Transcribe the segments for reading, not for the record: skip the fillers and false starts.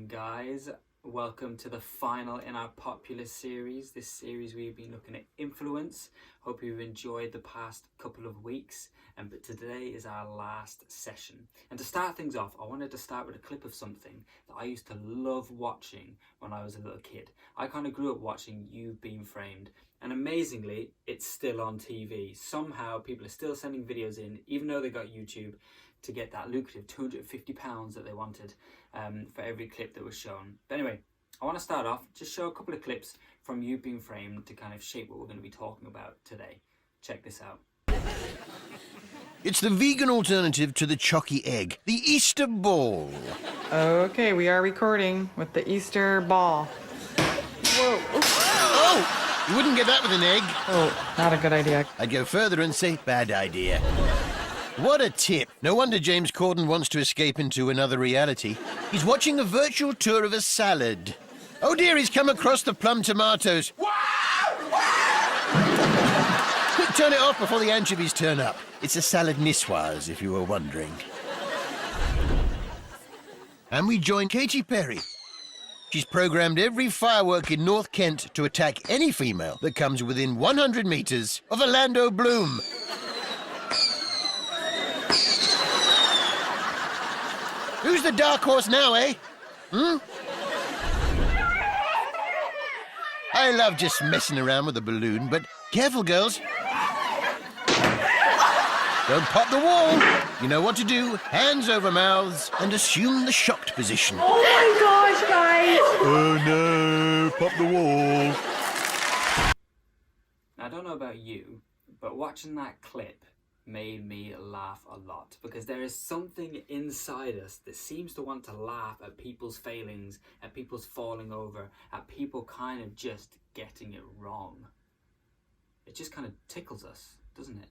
on, guys? Welcome to the final in our popular series. This series we've been looking at influence. Hope you've enjoyed the past couple of weeks, but today is our last session. And to start things off, I wanted to start with a clip of something that I used to love watching when I was a little kid. I kind of grew up watching You've Been Framed, and amazingly, it's still on TV. Somehow people are still sending videos in, even though they got YouTube, to get that lucrative £250 that they wanted for every clip that was shown. But anyway, I want to start off, just show a couple of clips from You've Been Framed to kind of shape what we're going to be talking about today. Check this out. It's the vegan alternative to the chalky egg, the Easter ball. Okay, we are recording with the Easter ball. Whoa. Oh! You wouldn't get that with an egg. Oh, not a good idea. I'd go further and say bad idea. What a tip. No wonder James Corden wants to escape into another reality. He's watching a virtual tour of a salad. Oh dear, he's come across the plum tomatoes. Quick, turn it off before the anchovies turn up. It's a salad niçoise, if you were wondering. And we join Katy Perry. She's programmed every firework in North Kent to attack any female that comes within 100 meters of Orlando Bloom. Who's the dark horse now, eh? I love just messing around with a balloon, but careful, girls. Don't pop the wall. You know what to do. Hands over mouths and assume the shocked position. Oh my gosh, guys! Oh no, pop the wall. Now, I don't know about you, but watching that clip made me laugh a lot, because there is something inside us that seems to want to laugh at people's failings, at people's falling over, at people kind of just getting it wrong. It just kind of tickles us, doesn't it?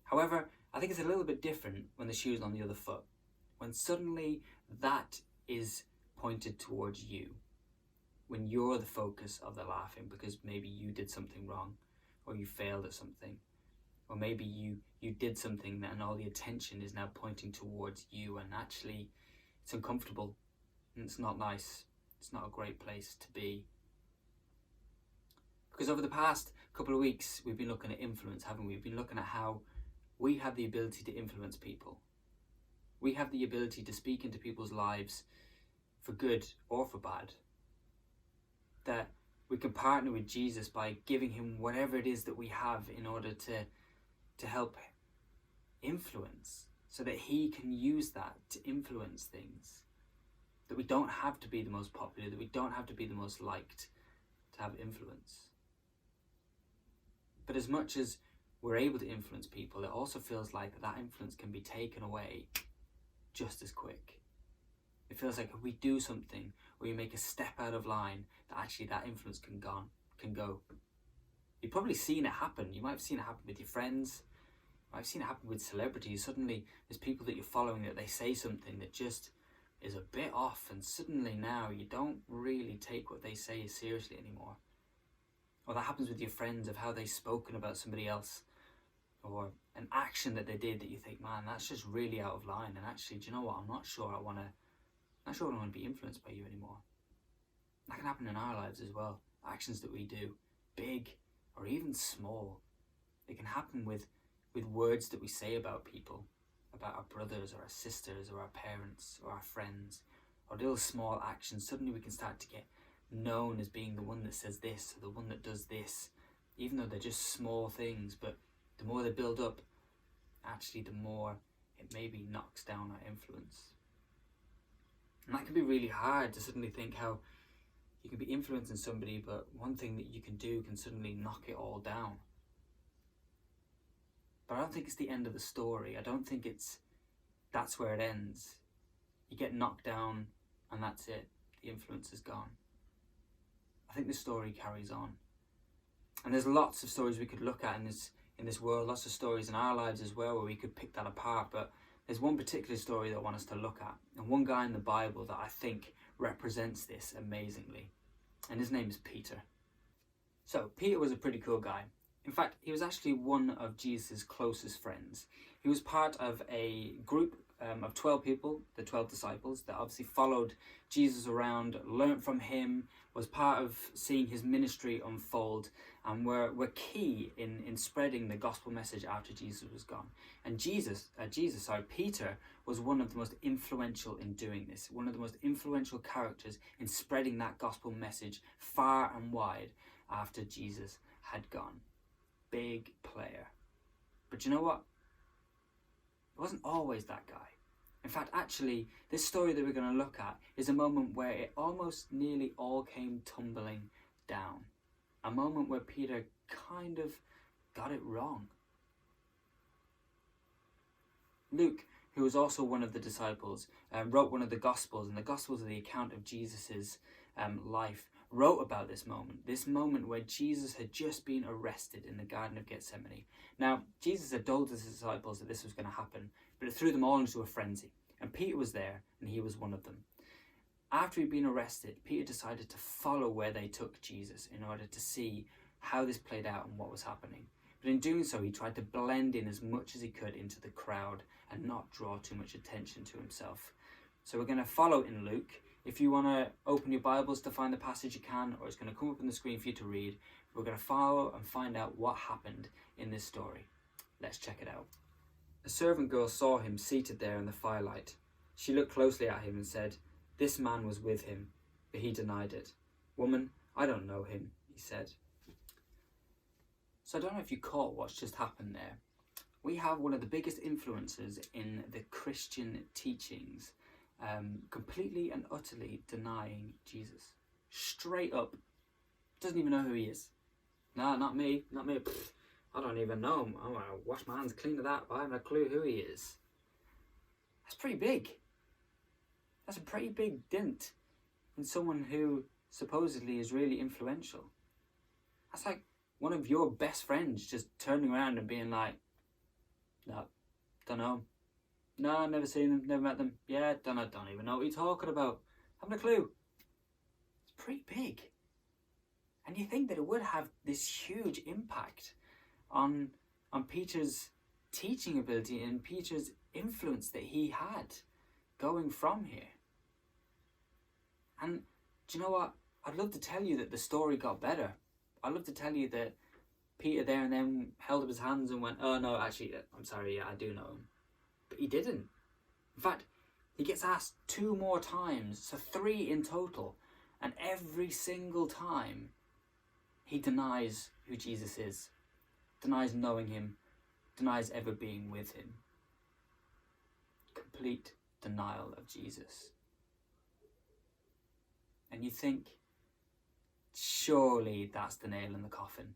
However, I think it's a little bit different when the shoe's on the other foot, when suddenly that is pointed towards you, when you're the focus of the laughing because maybe you did something wrong, or you failed at something, or maybe you did something and all the attention is now pointing towards you, and actually it's uncomfortable and it's not nice. It's not a great place to be. Because over the past couple of weeks we've been looking at influence, haven't we? We've been looking at how we have the ability to influence people. We have the ability to speak into people's lives for good or for bad. That we can partner with Jesus by giving him whatever it is that we have in order to help influence, so that he can use that to influence things. That we don't have to be the most popular, that we don't have to be the most liked to have influence. But as much as we're able to influence people, it also feels like that influence can be taken away just as quick. It feels like if we do something or you make a step out of line, that actually that influence can go. You've probably seen it happen. You might have seen it happen with your friends. You might have seen it happen with celebrities. Suddenly there's people that you're following that they say something that just is a bit off, and suddenly now you don't really take what they say seriously anymore. Or that happens with your friends, of how they've spoken about somebody else, or an action that they did that you think, man, that's just really out of line, and actually, do you know what, I'm not sure I want to be influenced by you anymore. That can happen in our lives as well. Actions that we do, big or even small. It can happen with words that we say about people, about our brothers or our sisters or our parents or our friends, or little small actions. Suddenly we can start to get known as being the one that says this or the one that does this, even though they're just small things. But the more they build up, actually the more it maybe knocks down our influence. And that can be really hard, to suddenly think how you can be influencing somebody, but one thing that you can do can suddenly knock it all down. But I don't think it's the end of the story. I don't think that's where it ends. You get knocked down and that's it. The influence is gone. I think the story carries on. And there's lots of stories we could look at in this world, lots of stories in our lives as well where we could pick that apart, but there's one particular story that I want us to look at, and one guy in the Bible that I think represents this amazingly, and his name is Peter. So Peter was a pretty cool guy. In fact, he was actually one of Jesus' closest friends. He was part of a group of 12 people, the 12 disciples, that obviously followed Jesus around, learnt from him, was part of seeing his ministry unfold, and were key in spreading the gospel message after Jesus was gone. And Peter was one of the most influential in doing this, one of the most influential characters in spreading that gospel message far and wide after Jesus had gone. Big player. But you know what? It wasn't always that guy. In fact, actually, this story that we're going to look at is a moment where it almost nearly all came tumbling down. A moment where Peter kind of got it wrong. Luke, who was also one of the disciples, wrote one of the Gospels, and the Gospels are the account of Jesus's life, wrote about this moment where Jesus had just been arrested in the Garden of Gethsemane. Now, Jesus had told his disciples that this was going to happen, but it threw them all into a frenzy. And Peter was there, and he was one of them. After he'd been arrested, Peter decided to follow where they took Jesus in order to see how this played out and what was happening. But in doing so, he tried to blend in as much as he could into the crowd and not draw too much attention to himself. So we're going to follow in Luke. If you want to open your Bibles to find the passage, you can, or it's going to come up on the screen for you to read. We're going to follow and find out what happened in this story. Let's check it out. A servant girl saw him seated there in the firelight. She looked closely at him and said, "This man was with him," but he denied it. "Woman, I don't know him," he said. So I don't know if you caught what's just happened there. We have one of the biggest influences in the Christian teachings completely and utterly denying Jesus. Straight up. Doesn't even know who he is. No, not me. Pfft, I don't even know him. I'm going to wash my hands clean of that, but I haven't a clue who he is. That's pretty big. That's a pretty big dent in someone who supposedly is really influential. That's like one of your best friends just turning around and being like, "No, don't know. No, never seen them, never met them. Yeah, don't even know what you're talking about. Haven't a clue." It's pretty big. And you think that it would have this huge impact on Peter's teaching ability and Peter's influence that he had going from here. And do you know what? I'd love to tell you that the story got better. I'd love to tell you that Peter there and then held up his hands and went, "Oh no, actually, I'm sorry, yeah, I do know him." But he didn't. In fact, he gets asked 2 more times, so 3 in total, and every single time he denies who Jesus is, denies knowing him, denies ever being with him. Complete denial of Jesus. And you think, surely that's the nail in the coffin.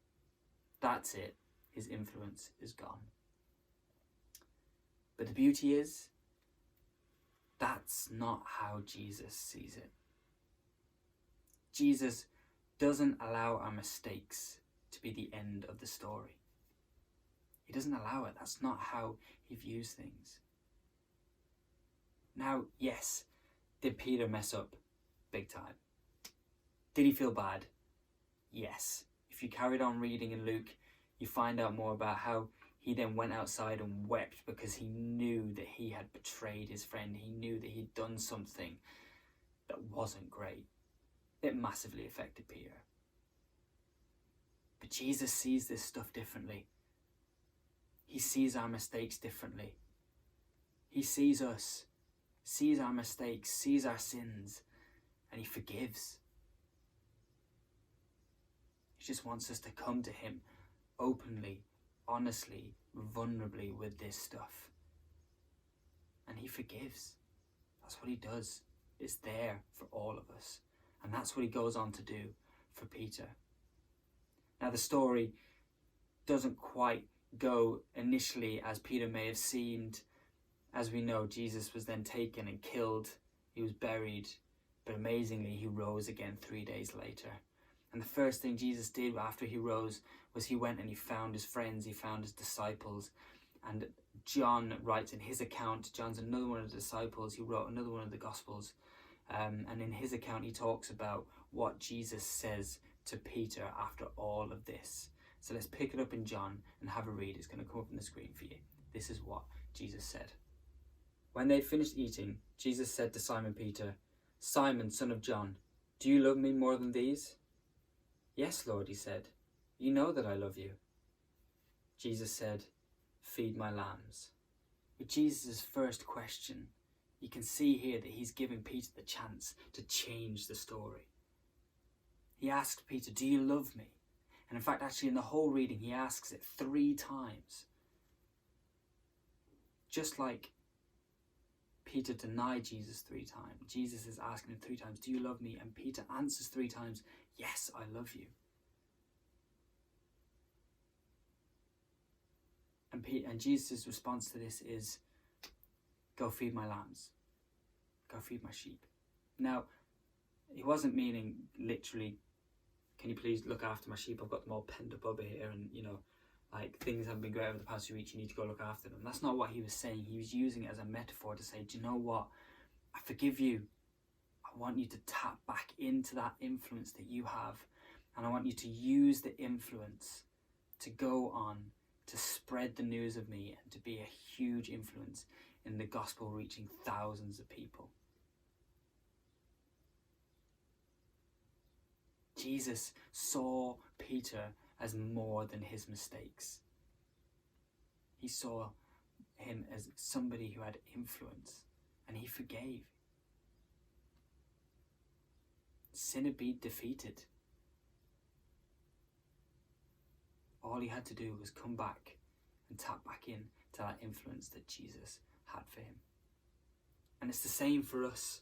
That's it. His influence is gone. But the beauty is, that's not how Jesus sees it. Jesus doesn't allow our mistakes to be the end of the story. He doesn't allow it. That's not how he views things. Now, yes, did Peter mess up big time? Did he feel bad? Yes. If you carried on reading in Luke, you find out more about how he then went outside and wept because he knew that he had betrayed his friend. He knew that he'd done something that wasn't great. It massively affected Peter. But Jesus sees this stuff differently. He sees our mistakes differently. He sees us, sees our mistakes, sees our sins, and he forgives. He just wants us to come to him openly, honestly, vulnerably with this stuff. And he forgives. That's what he does. It's there for all of us. And that's what he goes on to do for Peter. Now the story doesn't quite go initially as Peter may have seemed. As we know, Jesus was then taken and killed. He was buried. But amazingly, he rose again 3 days later. And the first thing Jesus did after he rose was he went and he found his friends, he found his disciples. And John writes in his account, John's another one of the disciples, he wrote another one of the Gospels. And in his account, he talks about what Jesus says to Peter after all of this. So let's pick it up in John and have a read. It's going to come up on the screen for you. This is what Jesus said. When they had finished eating, Jesus said to Simon Peter, "Simon, son of John, do you love me more than these?" "Yes, Lord," he said. "You know that I love you." Jesus said, "Feed my lambs." With Jesus' first question, you can see here that he's giving Peter the chance to change the story. He asked Peter, "Do you love me?" And in fact, actually in the whole reading, he asks it 3 times. Just like Peter denied Jesus 3 times, Jesus is asking him 3 times, "Do you love me?" And Peter answers 3 times, "Yes, I love you." And Jesus' response to this is, "Go feed my lambs. Go feed my sheep." Now, he wasn't meaning literally, "Can you please look after my sheep? I've got them all penned up over here and, like things haven't been great over the past few weeks. You need to go look after them." That's not what he was saying. He was using it as a metaphor to say, "Do you know what? I forgive you. I want you to tap back into that influence that you have. And I want you to use the influence to go on to spread the news of me and to be a huge influence in the gospel reaching thousands of people." Jesus saw Peter as more than his mistakes. He saw him as somebody who had influence, and he forgave. Sin had been defeated. All he had to do was come back and tap back in to that influence that Jesus had for him. And it's the same for us,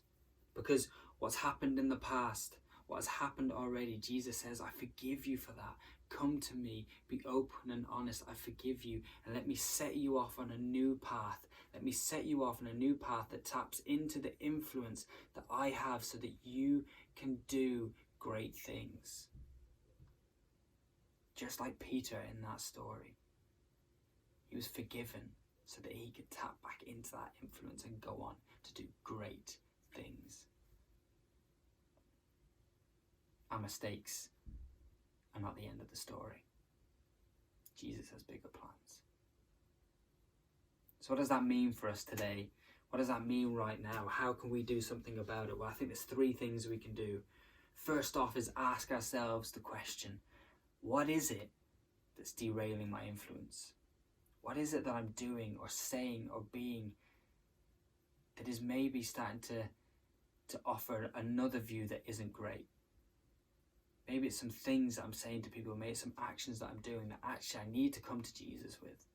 because what's happened in the past, what has happened already, Jesus says, "I forgive you for that. Come to me, be open and honest. I forgive you, and let me set you off on a new path. Let me set you off on a new path that taps into the influence that I have so that you can do great things." Just like Peter in that story, he was forgiven so that he could tap back into that influence and go on to do great things. Our mistakes are not the end of the story. Jesus has bigger plans. So what does that mean for us today? What does that mean right now? How can we do something about it? Well, I think there's 3 things we can do. First off is ask ourselves the question, what is it that's derailing my influence? What is it that I'm doing or saying or being that is maybe starting to offer another view that isn't great? Maybe it's some things that I'm saying to people, maybe it's some actions that I'm doing that actually I need to come to Jesus with.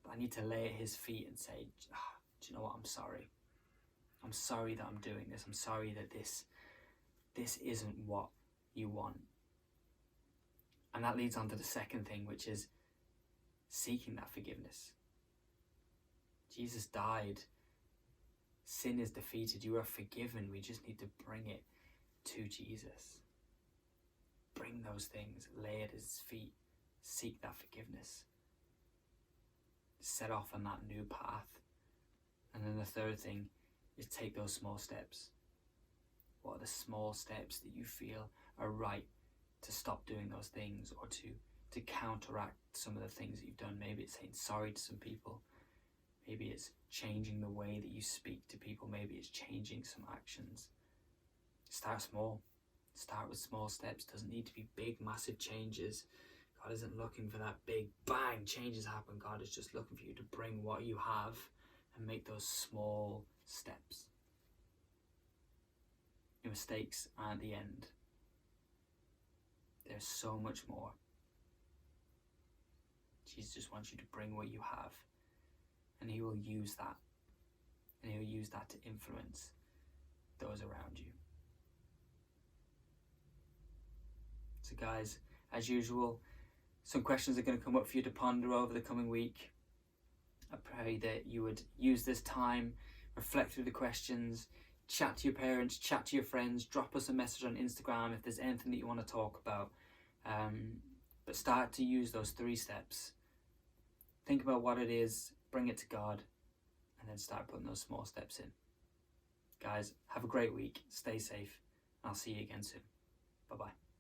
But I need to lay at his feet and say, "Do you know what? I'm sorry. I'm sorry that I'm doing this. I'm sorry that this isn't what you want." And that leads on to the second thing, which is seeking that forgiveness. Jesus died. Sin is defeated. You are forgiven. We just need to bring it to Jesus. Bring those things, lay at his feet, seek that forgiveness, set off on that new path. And then the third thing is take those small steps. What are the small steps that you feel are right to stop doing those things or to counteract some of the things that you've done? Maybe it's saying sorry to some people. Maybe it's changing the way that you speak to people. Maybe it's changing some actions. Start small. Start with small steps. Doesn't need to be big, massive changes. God isn't looking for that big bang changes happen. God is just looking for you to bring what you have and make those small steps. Your mistakes aren't the end. There's so much more. Jesus just wants you to bring what you have, and he will use that. And he'll use that to influence those around you. So guys, as usual, some questions are going to come up for you to ponder over the coming week. I pray that you would use this time, reflect through the questions, chat to your parents, chat to your friends, drop us a message on Instagram if there's anything that you want to talk about. But start to use those 3 steps. Think about what it is, bring it to God, and then start putting those small steps in. Guys, have a great week, stay safe, and I'll see you again soon. Bye-bye.